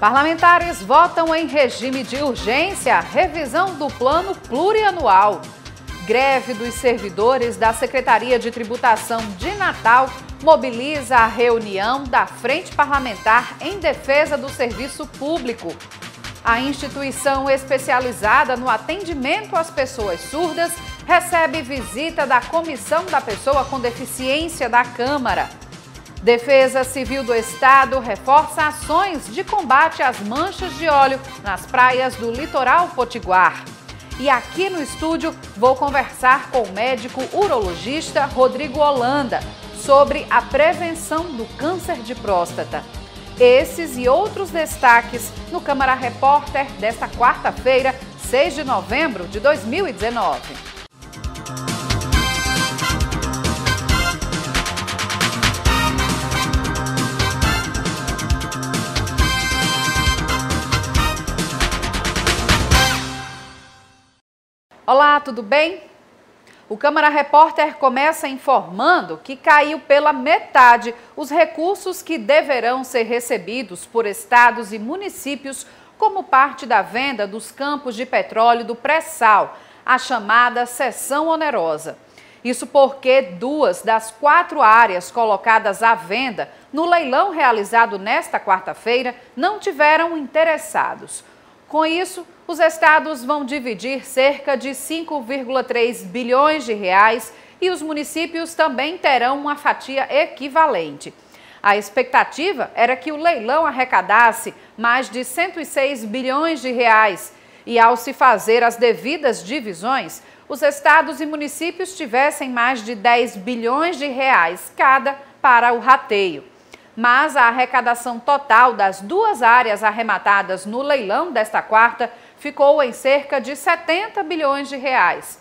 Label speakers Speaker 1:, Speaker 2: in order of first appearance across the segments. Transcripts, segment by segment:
Speaker 1: Parlamentares votam em regime de urgência a revisão do plano plurianual. Greve dos servidores da Secretaria de Tributação de Natal mobiliza a reunião da Frente Parlamentar em defesa do serviço público. A instituição especializada no atendimento às pessoas surdas recebe visita da Comissão da Pessoa com Deficiência da Câmara. Defesa Civil do Estado reforça ações de combate às manchas de óleo nas praias do litoral potiguar. E aqui no estúdio vou conversar com o médico urologista Rodrigo Holanda sobre a prevenção do câncer de próstata. Esses e outros destaques no Câmara Repórter desta quarta-feira, 6 de novembro de 2019. Olá, tudo bem? O Câmara Repórter começa informando que caiu pela metade os recursos que deverão ser recebidos por estados e municípios como parte da venda dos campos de petróleo do pré-sal, a chamada cessão onerosa. Isso porque 2 das 4 áreas colocadas à venda no leilão realizado nesta quarta-feira não tiveram interessados. Com isso, os estados vão dividir cerca de 5,3 bilhões de reais e os municípios também terão uma fatia equivalente. A expectativa era que o leilão arrecadasse mais de 106 bilhões de reais e, ao se fazer as devidas divisões, os estados e municípios tivessem mais de 10 bilhões de reais cada para o rateio. Mas a arrecadação total das 2 áreas arrematadas no leilão desta quarta ficou em cerca de 70 bilhões de reais.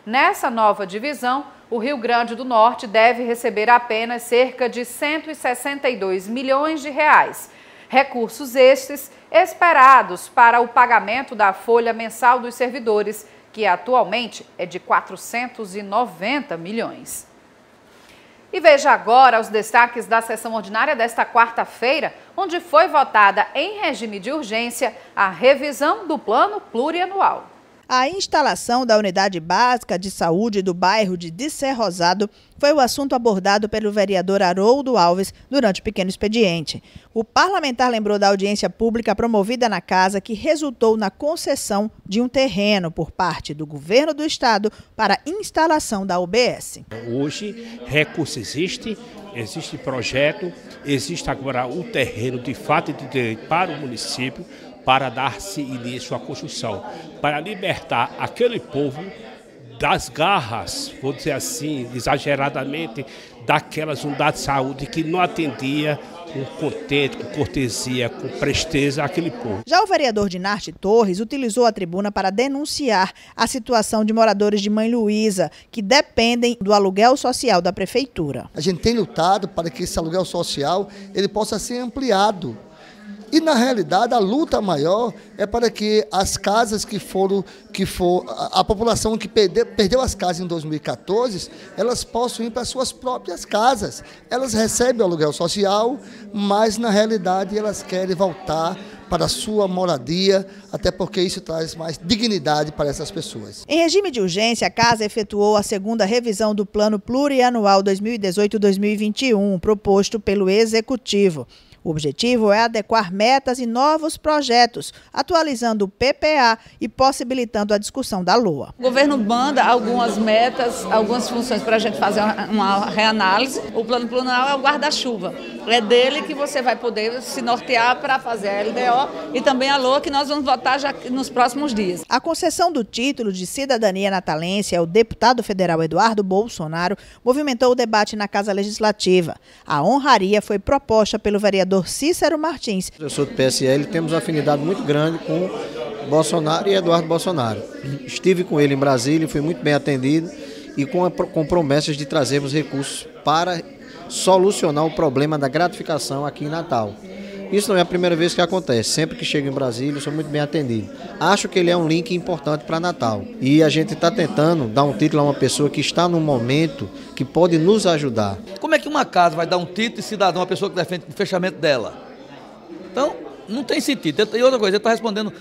Speaker 1: Nessa nova divisão, o Rio Grande do Norte deve receber apenas cerca de 162 milhões de reais. Recursos estes esperados para o pagamento da folha mensal dos servidores, que atualmente é de 490 milhões. E veja agora os destaques da sessão ordinária desta quarta-feira, onde foi votada em regime de urgência a revisão do plano plurianual.
Speaker 2: A instalação da Unidade Básica de Saúde do bairro de Descerrosado foi o assunto abordado pelo vereador Haroldo Alves durante o pequeno expediente. O parlamentar lembrou da audiência pública promovida na casa que resultou na concessão de um terreno por parte do governo do estado para a instalação da UBS.
Speaker 3: Hoje, recurso existe projeto, existe agora o terreno de fato e de direito para o município, para dar-se início à construção, para libertar aquele povo das garras, vou dizer assim, exageradamente, daquelas unidades de saúde que não atendia com contento, com cortesia, com presteza aquele povo.
Speaker 2: Já o vereador Dinarte Torres utilizou a tribuna para denunciar a situação de moradores de Mãe Luísa, que dependem do aluguel social da prefeitura.
Speaker 4: A gente tem lutado para que esse aluguel social ele possa ser ampliado. E, na realidade, a luta maior é para que as casas a população que perdeu as casas em 2014, elas possam ir para suas próprias casas. Elas recebem o aluguel social, mas, na realidade, elas querem voltar para a sua moradia, até porque isso traz mais dignidade para essas pessoas.
Speaker 2: Em regime de urgência, a Casa efetuou a segunda revisão do Plano Plurianual 2018-2021, proposto pelo Executivo. O objetivo é adequar metas e novos projetos, atualizando o PPA e possibilitando a discussão da LOA.
Speaker 5: O governo manda algumas metas, algumas funções para a gente fazer uma reanálise. O plano plurianual é o guarda-chuva. É dele que você vai poder se nortear para fazer a LDO e também a LOA, que nós vamos votar já nos próximos dias.
Speaker 2: A concessão do título de cidadania natalense ao deputado federal Eduardo Bolsonaro movimentou o debate na Casa Legislativa. A honraria foi proposta pelo vereador Cícero Martins.
Speaker 6: Eu sou do PSL e temos uma afinidade muito grande com Bolsonaro e Eduardo Bolsonaro. Estive com ele em Brasília, fui muito bem atendido e com promessas de trazermos recursos para solucionar o problema da gratificação aqui em Natal. Isso não é a primeira vez que acontece. Sempre que chego em Brasília, eu sou muito bem atendido. Acho que ele é um link importante para Natal. E a gente está tentando dar um título a uma pessoa que está num momento que pode nos ajudar.
Speaker 7: Como é que uma casa vai dar um título de cidadão a uma pessoa que defende o fechamento dela? Então, não tem sentido. E outra coisa, ele está respondendo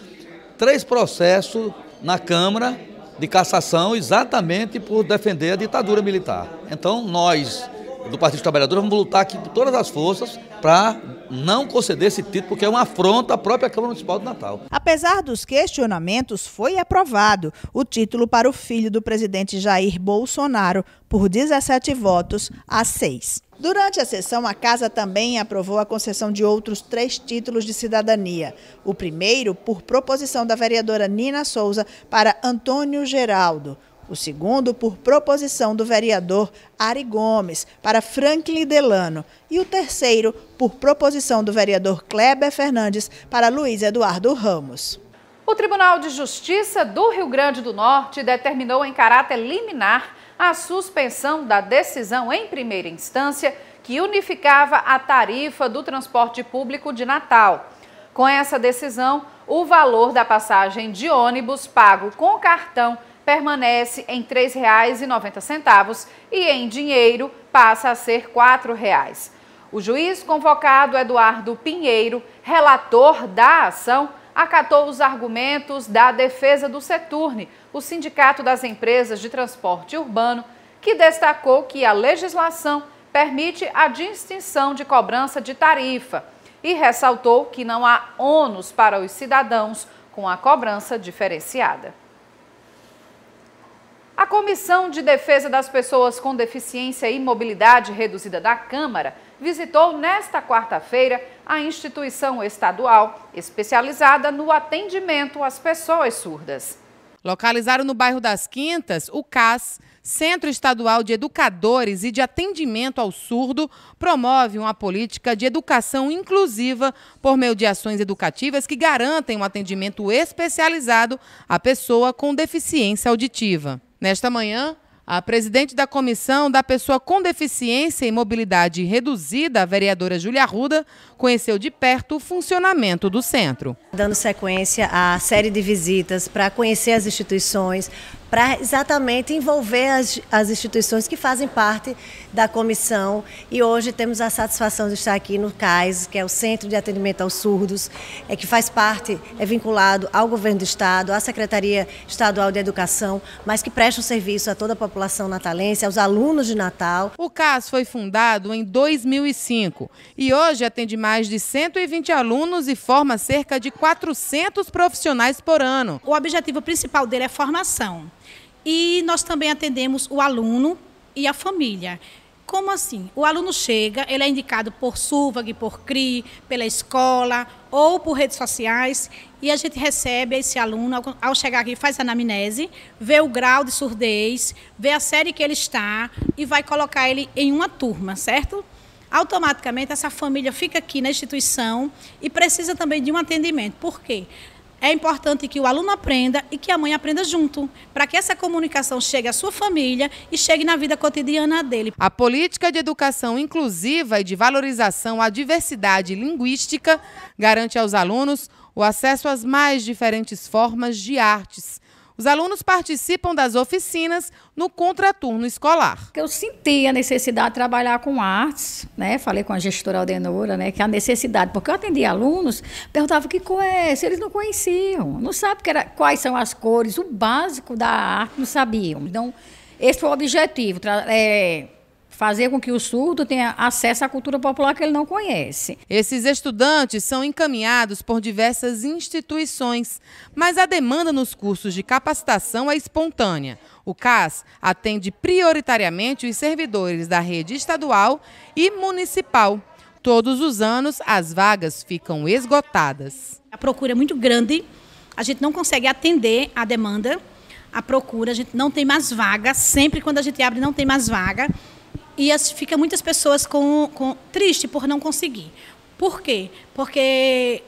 Speaker 7: 3 processos na Câmara de cassação exatamente por defender a ditadura militar. Então, nós, do Partido dos Trabalhadores, vamos lutar aqui por todas as forças para não conceder esse título, porque é uma afronta à própria Câmara Municipal de Natal.
Speaker 2: Apesar dos questionamentos, foi aprovado o título para o filho do presidente Jair Bolsonaro por 17 votos a 6. Durante a sessão, a Casa também aprovou a concessão de outros 3 títulos de cidadania. O primeiro, por proposição da vereadora Nina Souza, para Antônio Geraldo. O segundo, por proposição do vereador Ari Gomes, para Franklin Delano. E o terceiro, por proposição do vereador Kleber Fernandes, para Luiz Eduardo Ramos.
Speaker 1: O Tribunal de Justiça do Rio Grande do Norte determinou em caráter liminar a suspensão da decisão em primeira instância que unificava a tarifa do transporte público de Natal. Com essa decisão, o valor da passagem de ônibus pago com cartão permanece em R$ 3,90 e em dinheiro passa a ser R$ 4,00. O juiz convocado Eduardo Pinheiro, relator da ação, acatou os argumentos da defesa do Seturne, o Sindicato das Empresas de Transporte Urbano, que destacou que a legislação permite a distinção de cobrança de tarifa e ressaltou que não há ônus para os cidadãos com a cobrança diferenciada. A Comissão de Defesa das Pessoas com Deficiência e Mobilidade Reduzida da Câmara visitou nesta quarta-feira a instituição estadual especializada no atendimento às pessoas surdas.
Speaker 8: Localizado no bairro das Quintas, o CAS, Centro Estadual de Educadores e de Atendimento ao Surdo, promove uma política de educação inclusiva por meio de ações educativas que garantem um atendimento especializado à pessoa com deficiência auditiva. Nesta manhã, a presidente da Comissão da Pessoa com Deficiência e Mobilidade Reduzida, a vereadora Júlia Arruda, conheceu de perto o funcionamento do centro.
Speaker 9: Dando sequência à série de visitas para conhecer as instituições, para exatamente envolver as instituições que fazem parte da comissão. E hoje temos a satisfação de estar aqui no CAIS, que é o Centro de Atendimento aos Surdos, que faz parte, é vinculado ao Governo do Estado, à Secretaria Estadual de Educação, mas que presta um serviço a toda a população natalense, aos alunos de Natal.
Speaker 8: O CAS foi fundado em 2005 e hoje atende mais de 120 alunos e forma cerca de 400 profissionais por ano.
Speaker 10: O objetivo principal dele é formação. E nós também atendemos o aluno e a família. Como assim? O aluno chega, ele é indicado por SUVAG, por CRI, pela escola ou por redes sociais e a gente recebe esse aluno, ao chegar aqui faz a anamnese, vê o grau de surdez, vê a série que ele está e vai colocar ele em uma turma, certo? Automaticamente essa família fica aqui na instituição e precisa também de um atendimento. Por quê? É importante que o aluno aprenda e que a mãe aprenda junto, para que essa comunicação chegue à sua família e chegue na vida cotidiana dele.
Speaker 8: A política de educação inclusiva e de valorização à diversidade linguística garante aos alunos o acesso às mais diferentes formas de artes. Os alunos participam das oficinas no contraturno escolar.
Speaker 11: Eu senti a necessidade de trabalhar com artes, né? Falei com a gestora Aldenora, né? Que a necessidade, porque eu atendi alunos, perguntava que cor é essa, eles não conheciam, não sabem quais são as cores, o básico da arte não sabiam. Então, esse foi o objetivo, fazer com que o surdo tenha acesso à cultura popular que ele não conhece.
Speaker 8: Esses estudantes são encaminhados por diversas instituições, mas a demanda nos cursos de capacitação é espontânea. O CAS atende prioritariamente os servidores da rede estadual e municipal. Todos os anos, as vagas ficam esgotadas.
Speaker 10: A procura é muito grande, a gente não consegue atender a demanda, a procura, a gente não tem mais vaga, sempre quando a gente abre não tem mais vaga. E fica muitas pessoas triste por não conseguir. Por quê? Porque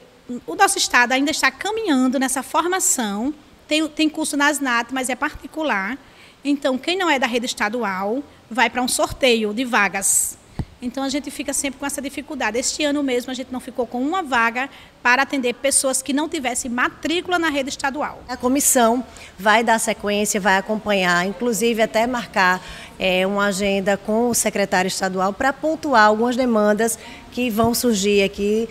Speaker 10: o nosso estado ainda está caminhando nessa formação, tem curso na ASNAT, mas é particular. Então, quem não é da rede estadual vai para um sorteio de vagas. Então, a gente fica sempre com essa dificuldade. Este ano mesmo, a gente não ficou com uma vaga para atender pessoas que não tivessem matrícula na rede estadual.
Speaker 9: A comissão vai dar sequência, vai acompanhar, inclusive até marcar uma agenda com o secretário estadual para pontuar algumas demandas que vão surgir aqui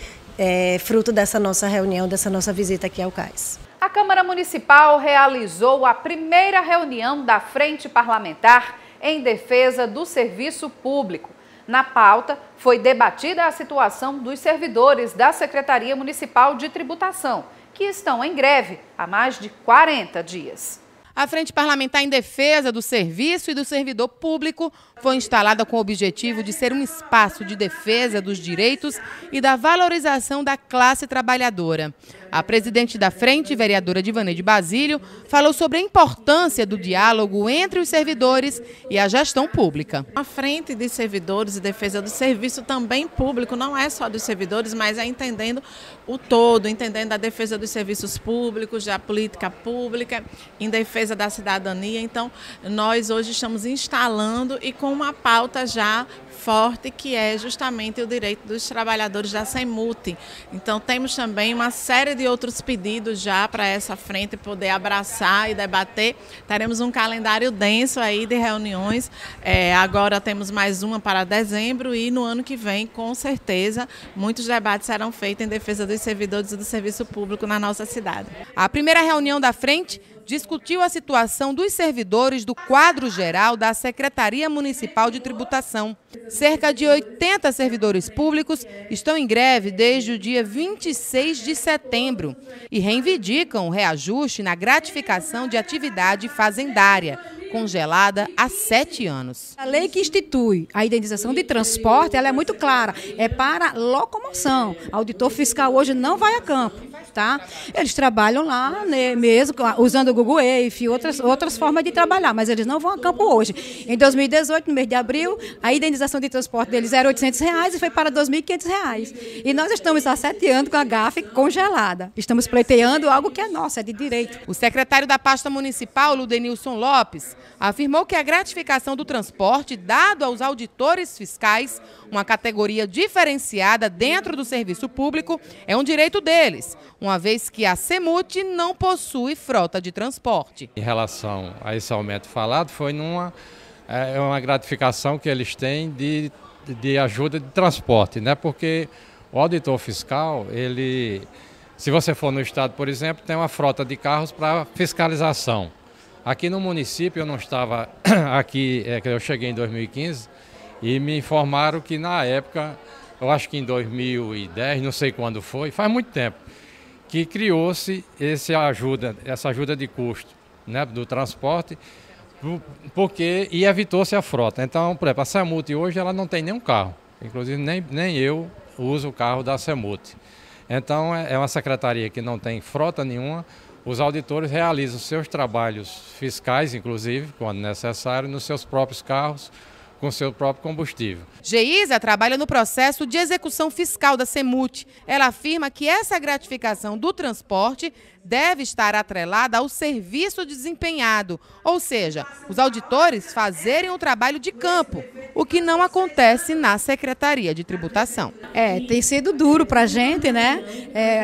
Speaker 9: fruto dessa nossa reunião, dessa nossa visita aqui ao CAIS.
Speaker 1: A Câmara Municipal realizou a primeira reunião da Frente Parlamentar em defesa do serviço público. Na pauta, foi debatida a situação dos servidores da Secretaria Municipal de Tributação, que estão em greve há mais de 40 dias.
Speaker 8: A Frente Parlamentar em Defesa do Serviço e do Servidor Público foi instalada com o objetivo de ser um espaço de defesa dos direitos e da valorização da classe trabalhadora. A presidente da frente, vereadora Divaneide Basílio, falou sobre a importância do diálogo entre os servidores e a gestão pública.
Speaker 12: A frente de servidores e defesa do serviço também público, não é só dos servidores, mas é entendendo o todo, entendendo a defesa dos serviços públicos, da política pública, em defesa da cidadania. Então, nós hoje estamos instalando e com uma pauta já forte, que é justamente o direito dos trabalhadores da CEMUT. Então, temos também uma série de outros pedidos já para essa frente poder abraçar e debater. Teremos um calendário denso aí de reuniões. Agora temos mais uma para dezembro e no ano que vem, com certeza, muitos debates serão feitos em defesa dos servidores e do serviço público na nossa cidade.
Speaker 8: A primeira reunião da frente discutiu a situação dos servidores do quadro geral da Secretaria Municipal de Tributação. Cerca de 80 servidores públicos estão em greve desde o dia 26 de setembro e reivindicam o reajuste na gratificação de atividade fazendária, congelada há 7 anos.
Speaker 11: A lei que institui a indenização de transporte, ela é muito clara, é para locomoção. Auditor fiscal hoje não vai a campo. Tá? Eles trabalham lá, né, mesmo usando o Google Earth e outras formas de trabalhar, mas eles não vão a campo hoje. Em 2018, no mês de abril, a indenização de transporte deles era R$ 800 e foi para R$ 2.500. E nós estamos há 7 anos com a GAF congelada. Estamos pleiteando algo que é nosso, é de direito.
Speaker 8: O secretário da pasta municipal, Ludenilson Lopes, afirmou que a gratificação do transporte dado aos auditores fiscais, uma categoria diferenciada dentro do serviço público, é um direito deles, uma vez que a CEMUT não possui frota de transporte.
Speaker 13: Em relação a esse aumento falado, foi uma gratificação que eles têm de ajuda de transporte, né? Porque o auditor fiscal, se você for no estado, por exemplo, tem uma frota de carros para fiscalização. Aqui no município, eu não estava aqui, eu cheguei em 2015, e me informaram que na época, eu acho que em 2010, não sei quando foi, faz muito tempo, que criou-se essa ajuda de custo, né, do transporte, e evitou-se a frota. Então, por exemplo, a CEMUT hoje ela não tem nenhum carro, inclusive nem eu uso o carro da CEMUT. Então, é uma secretaria que não tem frota nenhuma. Os auditores realizam seus trabalhos fiscais, inclusive, quando necessário, nos seus próprios carros, com seu próprio combustível.
Speaker 8: Geisa trabalha no processo de execução fiscal da CEMUT. Ela afirma que essa gratificação do transporte deve estar atrelada ao serviço desempenhado, ou seja, os auditores fazerem um trabalho de campo, o que não acontece na Secretaria de Tributação.
Speaker 11: Tem sido duro para a gente, né?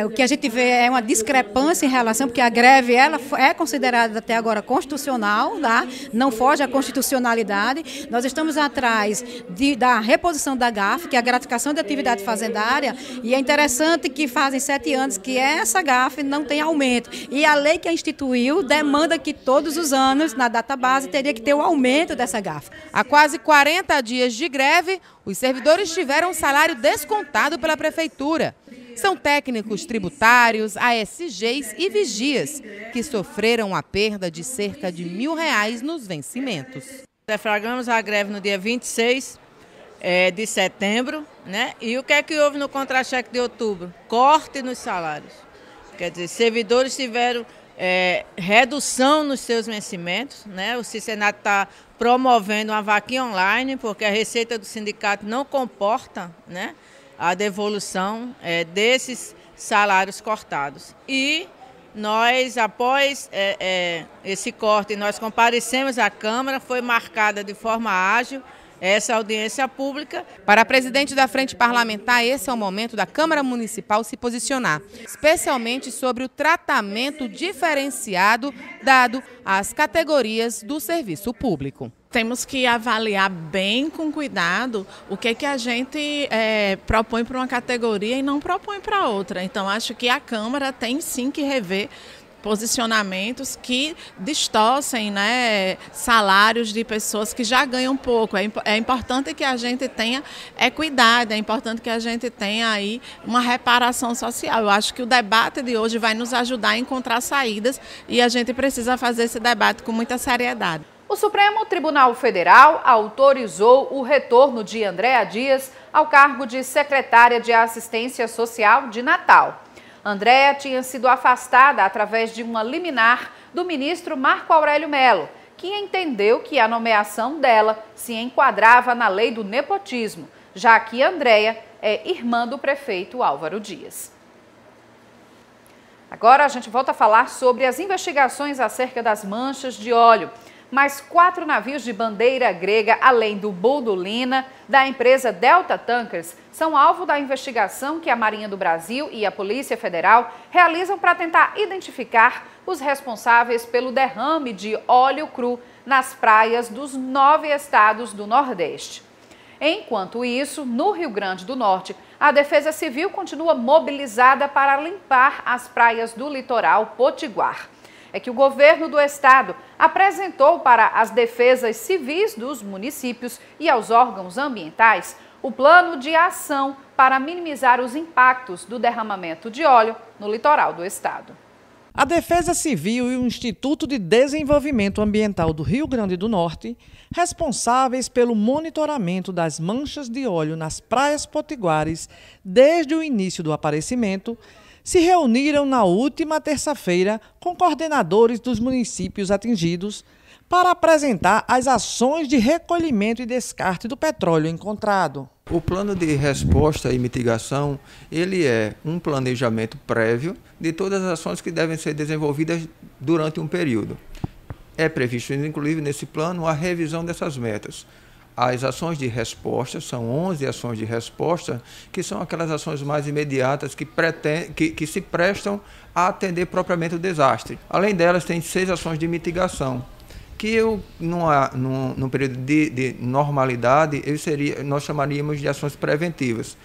Speaker 11: O que a gente vê é uma discrepância em relação, porque a greve ela é considerada até agora constitucional, tá? Não foge à constitucionalidade. Nós estamos atrás da reposição da GAF, que é a gratificação de atividade fazendária, e é interessante que fazem 7 anos que essa GAF não tem aumento. E a lei que a instituiu demanda que todos os anos, na database, teria que ter o aumento dessa GAF.
Speaker 8: Há quase 40 dias de greve, os servidores tiveram um salário descontado pela Prefeitura. São técnicos tributários, ASGs e vigias, que sofreram a perda de cerca de R$ 1.000 nos vencimentos.
Speaker 5: Deflagramos a greve no dia 26 de setembro, né? E o que é que houve no contra-cheque de outubro? Corte nos salários. Quer dizer, servidores tiveram redução nos seus vencimentos, né? O Cicenato está promovendo uma vaquinha online, porque a receita do sindicato não comporta, né, a devolução desses salários cortados. E nós, após esse corte, nós comparecemos à Câmara, foi marcada de forma ágil essa audiência pública.
Speaker 8: Para a presidente da Frente Parlamentar, esse é o momento da Câmara Municipal se posicionar, especialmente sobre o tratamento diferenciado dado às categorias do serviço público.
Speaker 12: temos que avaliar bem com cuidado o que a gente propõe para uma categoria e não propõe para outra. Então, acho que a Câmara tem sim que rever posicionamentos que distorcem, né, salários de pessoas que já ganham pouco. É importante que a gente tenha equidade, é importante que a gente tenha aí uma reparação social. Eu acho que o debate de hoje vai nos ajudar a encontrar saídas e a gente precisa fazer esse debate com muita seriedade.
Speaker 1: O Supremo Tribunal Federal autorizou o retorno de Andréa Dias ao cargo de secretária de Assistência Social de Natal. Andréa tinha sido afastada através de uma liminar do ministro Marco Aurélio Mello, que entendeu que a nomeação dela se enquadrava na lei do nepotismo, já que Andréa é irmã do prefeito Álvaro Dias. Agora a gente volta a falar sobre as investigações acerca das manchas de óleo. Mais 4 navios de bandeira grega, além do Buldulina, da empresa Delta Tankers, são alvo da investigação que a Marinha do Brasil e a Polícia Federal realizam para tentar identificar os responsáveis pelo derrame de óleo cru nas praias dos 9 estados do Nordeste. Enquanto isso, no Rio Grande do Norte, a Defesa Civil continua mobilizada para limpar as praias do litoral potiguar. É que o governo do estado apresentou para as defesas civis dos municípios e aos órgãos ambientais o plano de ação para minimizar os impactos do derramamento de óleo no litoral do estado.
Speaker 14: A Defesa Civil e o Instituto de Desenvolvimento Ambiental do Rio Grande do Norte, responsáveis pelo monitoramento das manchas de óleo nas praias potiguares desde o início do aparecimento, se reuniram na última terça-feira com coordenadores dos municípios atingidos para apresentar as ações de recolhimento e descarte do petróleo encontrado.
Speaker 6: O plano de resposta e mitigação, ele é um planejamento prévio de todas as ações que devem ser desenvolvidas durante um período. É previsto, inclusive, nesse plano, a revisão dessas metas. As ações de resposta, são 11 ações de resposta, que são aquelas ações mais imediatas que se prestam a atender propriamente o desastre. Além delas, tem 6 ações de mitigação, que num período de normalidade, nós chamaríamos de ações preventivas.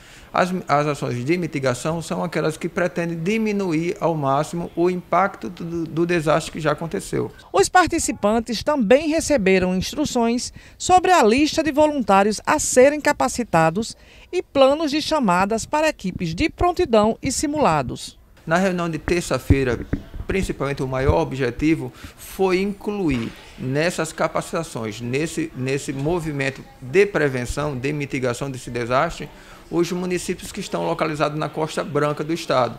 Speaker 6: As ações de mitigação são aquelas que pretendem diminuir ao máximo o impacto do desastre que já aconteceu.
Speaker 14: Os participantes também receberam instruções sobre a lista de voluntários a serem capacitados e planos de chamadas para equipes de prontidão e simulados.
Speaker 6: Na reunião de terça-feira, principalmente o maior objetivo foi incluir nessas capacitações, nesse movimento de prevenção, de mitigação desse desastre, os municípios que estão localizados na Costa Branca do estado,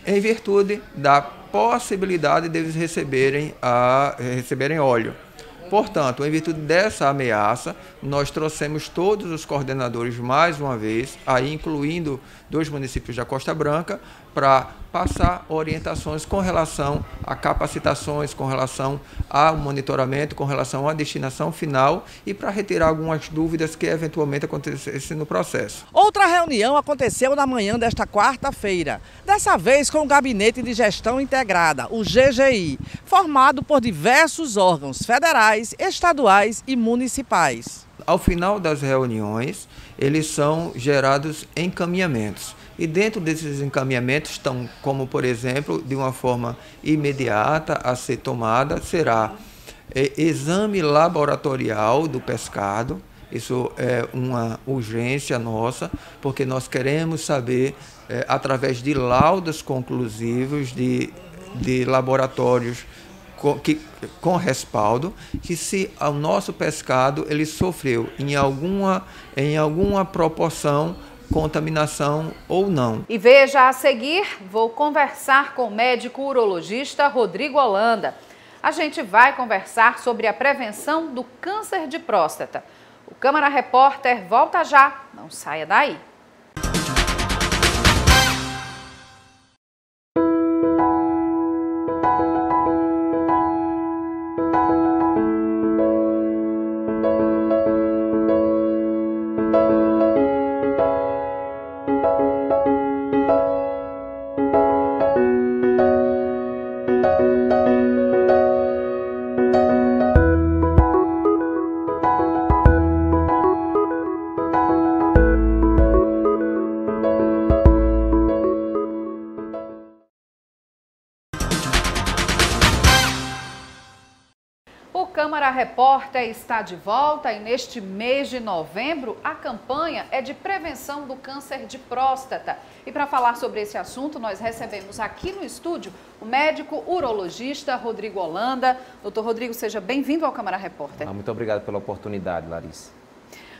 Speaker 6: em virtude da possibilidade deles receberem óleo. Portanto, em virtude dessa ameaça, nós trouxemos todos os coordenadores mais uma vez, aí incluindo 2 municípios da Costa Branca, para passar orientações com relação a capacitações, com relação ao monitoramento, com relação à destinação final e para retirar algumas dúvidas que eventualmente acontecessem no processo.
Speaker 14: Outra reunião aconteceu na manhã desta quarta-feira, dessa vez com o Gabinete de Gestão Integrada, o GGI, formado por diversos órgãos federais, estaduais e municipais.
Speaker 6: Ao final das reuniões, eles são gerados encaminhamentos. E dentro desses encaminhamentos estão, como por exemplo, de uma forma imediata a ser tomada, será exame laboratorial do pescado. Isso é uma urgência nossa, porque nós queremos saber, através de laudos conclusivos de laboratórios com respaldo, que se o nosso pescado ele sofreu em alguma proporção contaminação ou não.
Speaker 1: E veja a seguir, vou conversar com o médico urologista Rodrigo Holanda. A gente vai conversar sobre a prevenção do câncer de próstata. O Câmara Repórter volta já, não saia daí. Câmara Repórter está de volta e neste mês de novembro a campanha é de prevenção do câncer de próstata. E para falar sobre esse assunto, nós recebemos aqui no estúdio o médico urologista Rodrigo Holanda. Doutor Rodrigo, seja bem-vindo ao Câmara Repórter.
Speaker 15: Muito obrigado pela oportunidade, Larissa.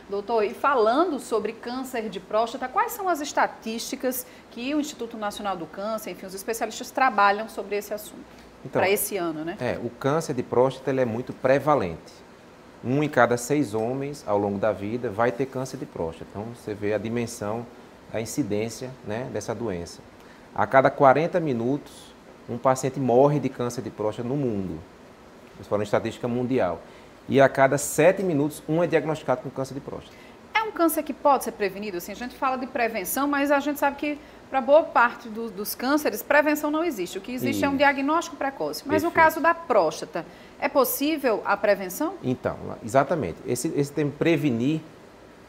Speaker 1: Doutor, e falando sobre câncer de próstata, quais são as estatísticas que o Instituto Nacional do Câncer, enfim, os especialistas trabalham sobre esse assunto? Então, para esse ano, né?
Speaker 15: O câncer de próstata ele é muito prevalente. 1 em cada 6 homens, ao longo da vida, vai ter câncer de próstata. Então, você vê a dimensão, a incidência, né, dessa doença. A cada 40 minutos, um paciente morre de câncer de próstata no mundo. Isso foi uma estatística mundial. E a cada 7 minutos, um é diagnosticado com câncer de próstata.
Speaker 1: É um câncer que pode ser prevenido? Assim, a gente fala de prevenção, mas a gente sabe que para boa parte dos cânceres, prevenção não existe. O que existe é um diagnóstico precoce. Mas no caso da próstata, é possível a prevenção?
Speaker 15: Então, exatamente. Esse termo prevenir,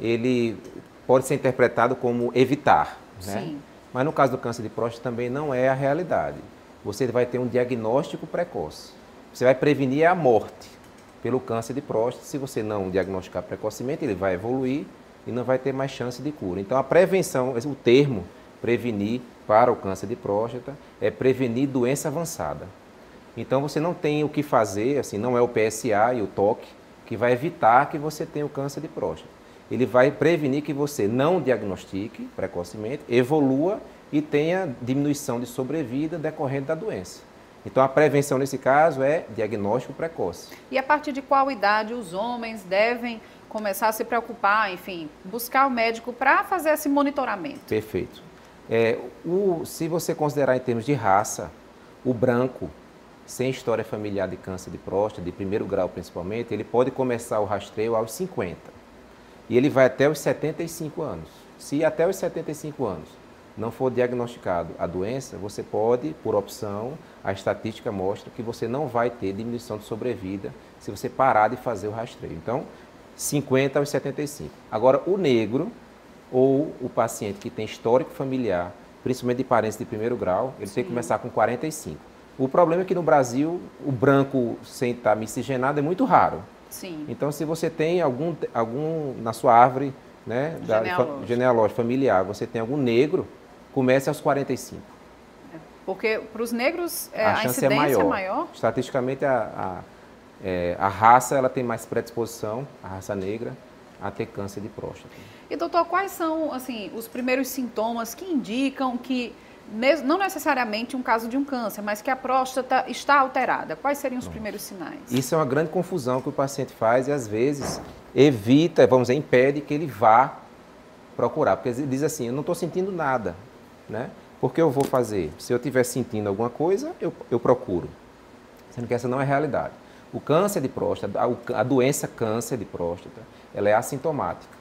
Speaker 15: ele pode ser interpretado como evitar, né? Sim. Mas no caso do câncer de próstata também não é a realidade. Você vai ter um diagnóstico precoce. Você vai prevenir a morte pelo câncer de próstata. Se você não diagnosticar precocemente, ele vai evoluir e não vai ter mais chance de cura. Então, a prevenção, o termo prevenir para o câncer de próstata é prevenir doença avançada. Então, você não tem o que fazer, assim, não é o PSA e o toque que vai evitar que você tenha o câncer de próstata. Ele vai prevenir que você não diagnostique precocemente, evolua e tenha diminuição de sobrevida decorrente da doença. Então, a prevenção nesse caso é diagnóstico precoce.
Speaker 1: E a partir de qual idade os homens devem começar a se preocupar, enfim, buscar o médico para fazer esse monitoramento?
Speaker 15: Perfeito. Se você considerar em termos de raça, o branco, sem história familiar de câncer de próstata, de primeiro grau principalmente, ele pode começar o rastreio aos 50. E ele vai até os 75 anos. Se até os 75 anos não for diagnosticado a doença, você pode, por opção, a estatística mostra que você não vai ter diminuição de sobrevida se você parar de fazer o rastreio. Então, 50 aos 75. Agora, o negro ou o paciente que tem histórico familiar, principalmente de parentes de primeiro grau, ele tem que começar com 45. O problema é que no Brasil, o branco sem estar miscigenado é muito raro.
Speaker 1: Sim.
Speaker 15: Então, se você tem algum na sua árvore, né, genealógica familiar, você tem algum negro, comece aos 45.
Speaker 1: Porque para os negros a incidência é maior?
Speaker 15: Estatisticamente, a raça ela tem mais predisposição, a raça negra, a ter câncer de próstata.
Speaker 1: E, doutor, quais são assim, os primeiros sintomas que indicam que, não necessariamente um caso de um câncer, mas que a próstata está alterada? Quais seriam os primeiros sinais?
Speaker 15: Isso é uma grande confusão que o paciente faz e, às vezes, evita, impede que ele vá procurar. Porque ele diz assim, eu não estou sentindo nada, né? Por que eu vou fazer? Se eu estiver sentindo alguma coisa, eu procuro. Sendo que essa não é a realidade. O câncer de próstata, a doença câncer de próstata, ela é assintomática.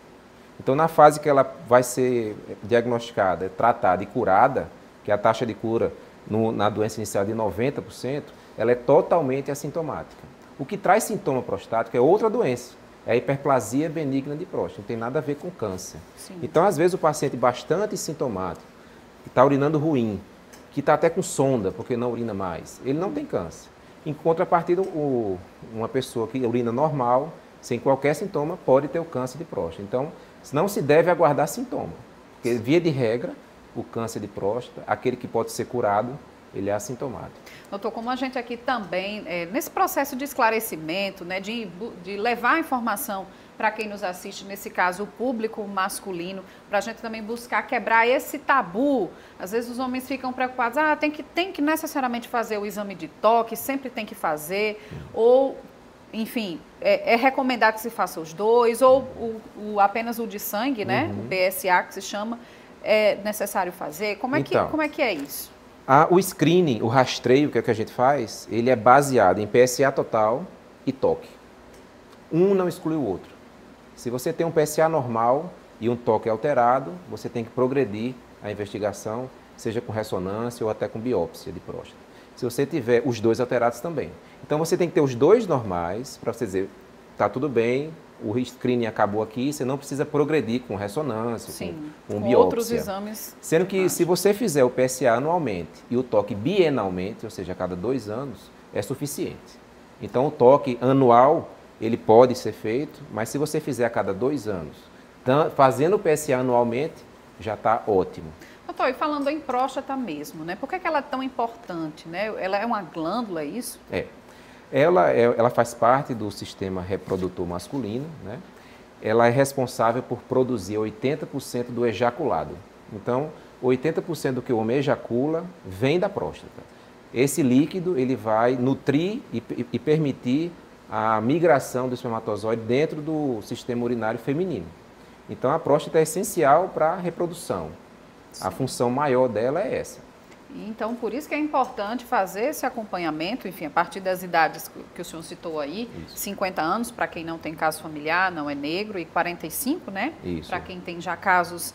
Speaker 15: Então, na fase que ela vai ser diagnosticada, tratada e curada, que é a taxa de cura na doença inicial de 90%, ela é totalmente assintomática. O que traz sintoma prostático é outra doença, é a hiperplasia benigna de próstata, não tem nada a ver com câncer. Sim. Então, às vezes, o paciente bastante sintomático, que está urinando ruim, que está até com sonda, porque não urina mais, ele não tem câncer. Em contrapartida, uma pessoa que urina normal, sem qualquer sintoma, pode ter o câncer de próstata. Então, não se deve aguardar sintoma, porque, via de regra, o câncer de próstata, aquele que pode ser curado, ele é assintomático.
Speaker 1: Doutor, como a gente aqui também, nesse processo de esclarecimento, né, de levar a informação para quem nos assiste, nesse caso o público masculino, para a gente também buscar quebrar esse tabu. Às vezes os homens ficam preocupados, tem que necessariamente fazer o exame de toque, sempre tem que fazer, ou, enfim, é recomendado que se faça os dois, ou apenas o de sangue, né, o PSA que se chama, é necessário fazer? Como é que é isso?
Speaker 15: O screening, o rastreio que a gente faz, ele é baseado em PSA total e toque. Um não exclui o outro. Se você tem um PSA normal e um toque alterado, você tem que progredir a investigação, seja com ressonância ou até com biópsia de próstata. Se você tiver os dois alterados também. Então, você tem que ter os dois normais para você dizer, tá tudo bem, o screening acabou aqui, você não precisa progredir com ressonância, com biópsia.
Speaker 1: Outros exames.
Speaker 15: Sendo que se você fizer o PSA anualmente e o toque bienalmente, ou seja, a cada 2 anos, é suficiente. Então, o toque anual, ele pode ser feito, mas se você fizer a cada 2 anos, fazendo o PSA anualmente, já está ótimo.
Speaker 1: Doutor, e falando em próstata mesmo, né? Por que ela é tão importante, né? Ela é uma glândula, é isso?
Speaker 15: Ela faz parte do sistema reprodutor masculino, né? Ela é responsável por produzir 80% do ejaculado. Então, 80% do que o homem ejacula vem da próstata. Esse líquido ele vai nutrir e permitir a migração do espermatozoide dentro do sistema urinário feminino. Então, a próstata é essencial para a reprodução. Sim. A função maior dela é essa.
Speaker 1: Então, por isso que é importante fazer esse acompanhamento, enfim, a partir das idades que o senhor citou aí, isso. 50 anos para quem não tem caso familiar, não é negro, e 45, né? Para quem tem já casos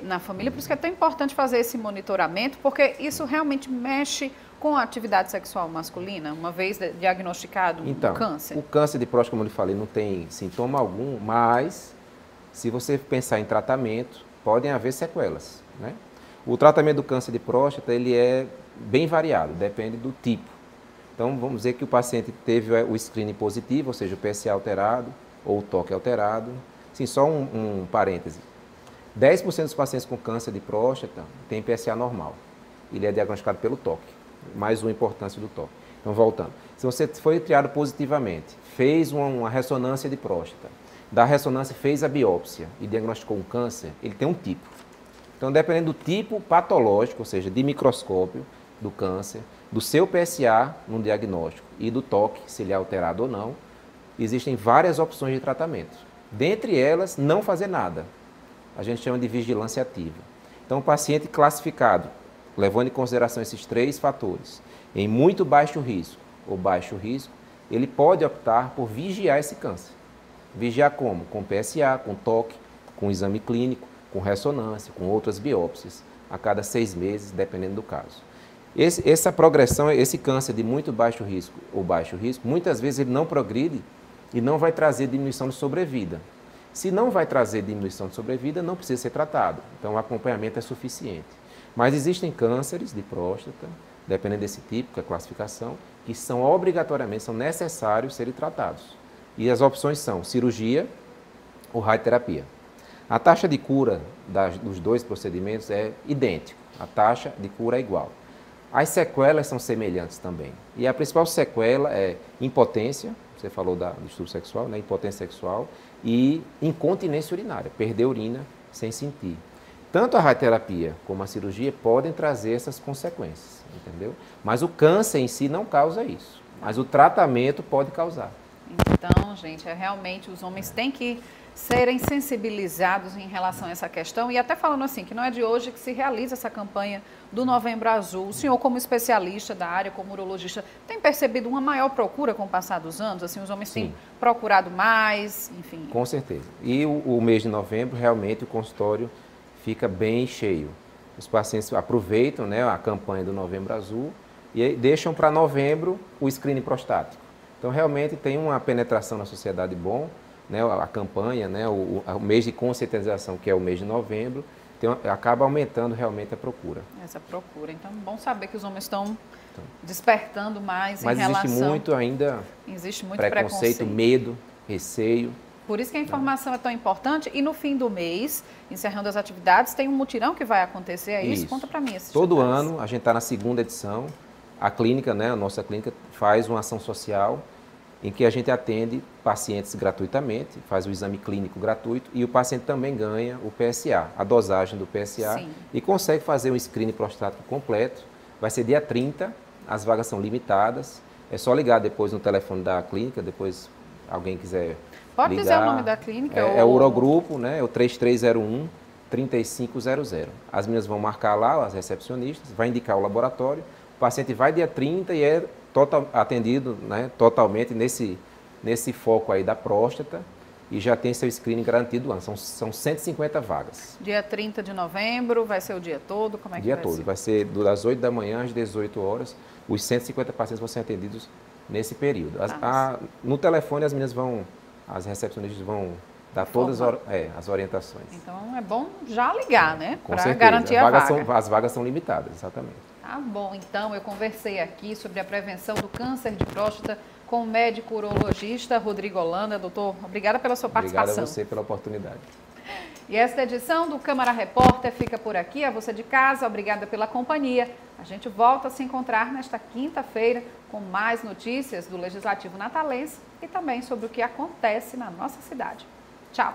Speaker 1: na família. Por isso que é tão importante fazer esse monitoramento, porque isso realmente mexe com a atividade sexual masculina, uma vez diagnosticado o câncer.
Speaker 15: O câncer de próstata, como eu lhe falei, não tem sintoma algum, mas se você pensar em tratamento, podem haver sequelas, né? O tratamento do câncer de próstata, ele é bem variado, depende do tipo. Então, vamos dizer que o paciente teve o screening positivo, ou seja, o PSA alterado ou o toque alterado. Sim, só um parêntese. 10% dos pacientes com câncer de próstata têm PSA normal. Ele é diagnosticado pelo toque, mais uma importância do toque. Então, voltando. Se você foi triado positivamente, fez uma ressonância de próstata, da ressonância fez a biópsia e diagnosticou um câncer, ele tem um tipo. Então, dependendo do tipo patológico, ou seja, de microscópio do câncer, do seu PSA no diagnóstico e do toque, se ele é alterado ou não, existem várias opções de tratamento. Dentre elas, não fazer nada. A gente chama de vigilância ativa. Então, o paciente classificado, levando em consideração esses 3 fatores, em muito baixo risco ou baixo risco, ele pode optar por vigiar esse câncer. Vigiar como? Com PSA, com toque, com exame clínico, com ressonância, com outras biópsias, a cada 6 meses, dependendo do caso. Essa progressão, esse câncer de muito baixo risco ou baixo risco, muitas vezes ele não progride e não vai trazer diminuição de sobrevida. Se não vai trazer diminuição de sobrevida, não precisa ser tratado. Então, o acompanhamento é suficiente. Mas existem cânceres de próstata, dependendo desse tipo, que é a classificação, que são obrigatoriamente, são necessários serem tratados. E as opções são cirurgia ou radioterapia. A taxa de cura dos 2 procedimentos é idêntica, a taxa de cura é igual. As sequelas são semelhantes também. E a principal sequela é impotência, você falou do distúrbio sexual, né? Impotência sexual, e incontinência urinária, perder urina sem sentir. Tanto a radioterapia como a cirurgia podem trazer essas consequências, entendeu? Mas o câncer em si não causa isso, mas o tratamento pode causar.
Speaker 1: Então, gente, realmente os homens têm que serem sensibilizados em relação a essa questão, e até falando assim, que não é de hoje que se realiza essa campanha do Novembro Azul. O senhor, como especialista da área, como urologista, tem percebido uma maior procura com o passar dos anos? Assim, os homens têm procurado mais, enfim? Com
Speaker 15: certeza. E o mês de novembro, realmente, o consultório fica bem cheio. Os pacientes aproveitam, né, a campanha do Novembro Azul e deixam para novembro o screening prostático. Então, realmente, tem uma penetração na sociedade bom, né, a campanha, né, o mês de conscientização, que é o mês de novembro, acaba aumentando realmente a procura.
Speaker 1: Essa procura. Então, bom saber que os homens estão despertando mais em relação...
Speaker 15: Mas existe muito ainda preconceito, medo, receio.
Speaker 1: Por isso que a informação é tão importante. E no fim do mês, encerrando as atividades, tem um mutirão que vai acontecer, é isso? Conta para mim.
Speaker 15: Todo ano, a gente está na 2ª edição, a clínica, né, a nossa clínica faz uma ação social em que a gente atende pacientes gratuitamente, faz o exame clínico gratuito e o paciente também ganha o PSA, a dosagem do PSA. Sim. E consegue fazer um screening prostático completo. Vai ser dia 30, as vagas são limitadas. É só ligar depois no telefone da clínica, depois alguém quiser
Speaker 1: Pode
Speaker 15: ligar.
Speaker 1: Dizer o nome da clínica?
Speaker 15: É o Urogrupo, né? É o 3301-3500. As meninas vão marcar lá, as recepcionistas, vai indicar o laboratório. O paciente vai dia 30 e é atendido, né, totalmente nesse foco aí da próstata e já tem seu screening garantido lá. São 150 vagas.
Speaker 1: Dia 30 de novembro, vai ser o dia todo? Como é que
Speaker 15: vai ser? Dia todo, vai ser das 8 da manhã às 18 horas. Os 150 pacientes vão ser atendidos nesse período. No telefone as recepcionistas vão dar todas as orientações.
Speaker 1: Então é bom já ligar, né?
Speaker 15: Para
Speaker 1: garantir a vaga.
Speaker 15: As vagas são limitadas, exatamente.
Speaker 1: Tá bom, então eu conversei aqui sobre a prevenção do câncer de próstata com com o médico urologista Rodrigo Holanda. Doutor, obrigada pela sua participação.
Speaker 15: Obrigado a você pela oportunidade.
Speaker 1: E esta edição do Câmara Repórter fica por aqui. A você de casa, obrigada pela companhia. A gente volta a se encontrar nesta quinta-feira com mais notícias do Legislativo Natalense e também sobre o que acontece na nossa cidade. Tchau!